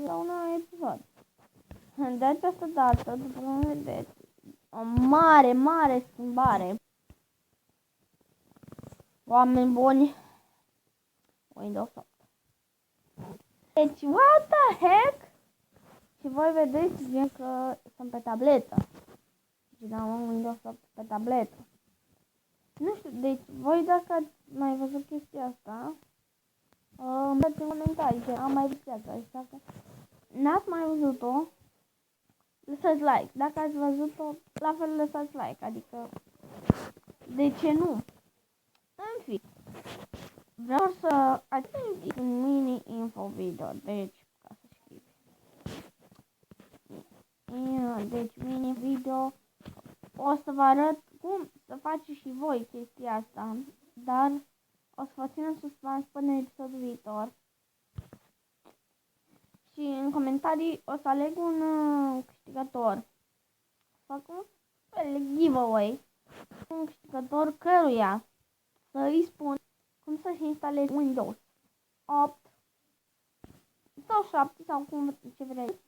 la un nou episod. De această dată, după cum vedeți, o mare schimbare. Oameni buni, Windows 8. Deci, what the heck? Și voi vedeți gen că sunt pe tabletă. Și am Windows 8 pe tabletă. Nu știu, deci voi dacă ați mai văzut chestia asta, îmi dați în comentarii că am mai văzut asta. Și dacă n-ați mai văzut-o, lăsați like. Dacă ați văzut-o, la fel lăsați like. Adică, de ce nu? În fi, vreau să ating un mini info video. Deci, ca să știți. Deci, mini video. O să vă arăt cum să faceți și voi chestia asta. Dar o să vă țin în suspans până episodul viitor. Și în comentarii o să aleg un câștigător. Fac un fel giveaway. Un câștigător căruia să îi spun cum să-și instalezi Windows 8 sau 7 sau cum ce vrei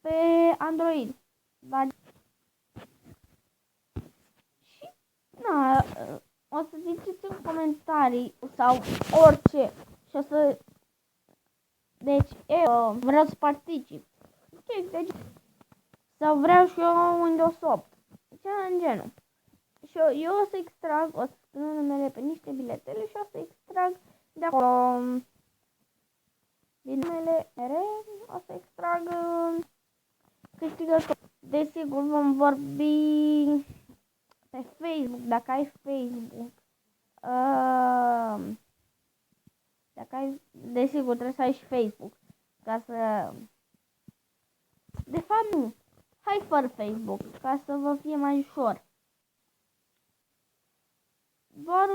pe Android. Dar și na, o să ziceți în comentarii sau orice și o să deci eu vreau să particip. Deci sau vreau și eu Windows 8. Ceva în genul. Și eu o să extrag, o să scriu numele pe niște biletele și o să extrag de acolo din numele mereu, o să extrag câștigător. Desigur vom vorbi pe Facebook, dacă ai Facebook. Dacă ai, desigur trebuie să ai și Facebook ca să... De fapt nu, hai fără Facebook ca să vă fie mai ușor. Doar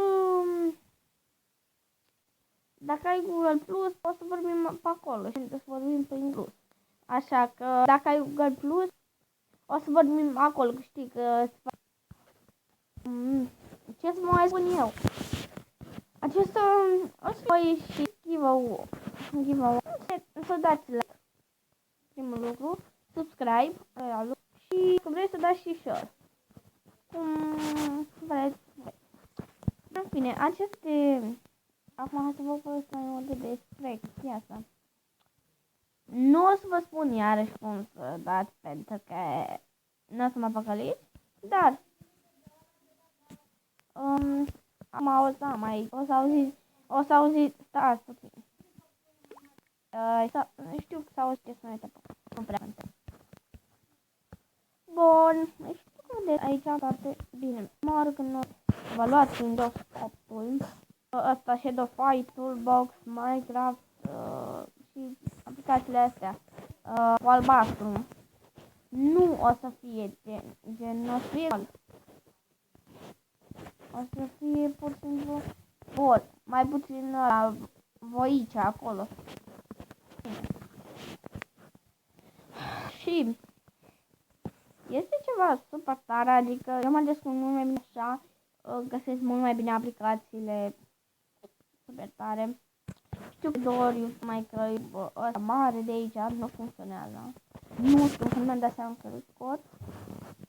dacă ai Google Plus, o să vorbim pe acolo și să vorbim pe Plus. Așa că dacă ai Google Plus, o să vorbim acolo, că știi că ce să mai spun eu? Acesta o să mai și giveaway. Să dați like. Primul lucru, subscribe și că vreți să dați și share. Cum vreți. În fine, aceste... Acum hai să vă povestesc mai multe despre chestia asta. Nu o să vă spun iarăși cum să dați, pentru că nu o să mă păcăliți, dar o să auziți, stați puțin. Știu că s-auzi ce sunete pe nu prea înțeleg. Bun, știu că de aici toate bine. Mă rog când vă luați Windows 8-ul, ăsta Shadow Fight, Toolbox, Minecraft și aplicațiile astea cu albastru. Nu o să fie gen nu o să fie o să fie pur și simplu bun, mai puțin la voice acolo. Și este ceva super tare, adică eu mă descurc mult mai bine așa, găsesc mult mai bine aplicațiile super tare. Știu că Dorius mai că ăsta mare de aici nu funcționează. Nu știu când mi-am dat seama că îl scot.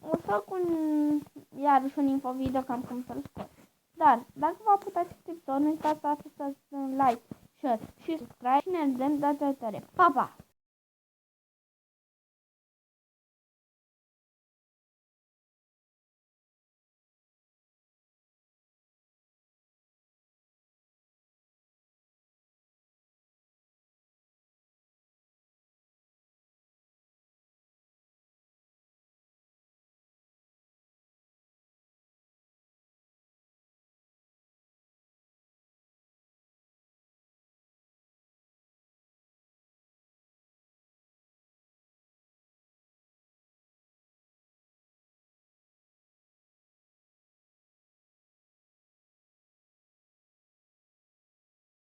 O să fac iarăși un info video cam cum să-l scot. Dar dacă v-a plăcut acest episod, nu uitați să apăsați like, share și subscribe și ne vedem data viitoare. Pa, pa!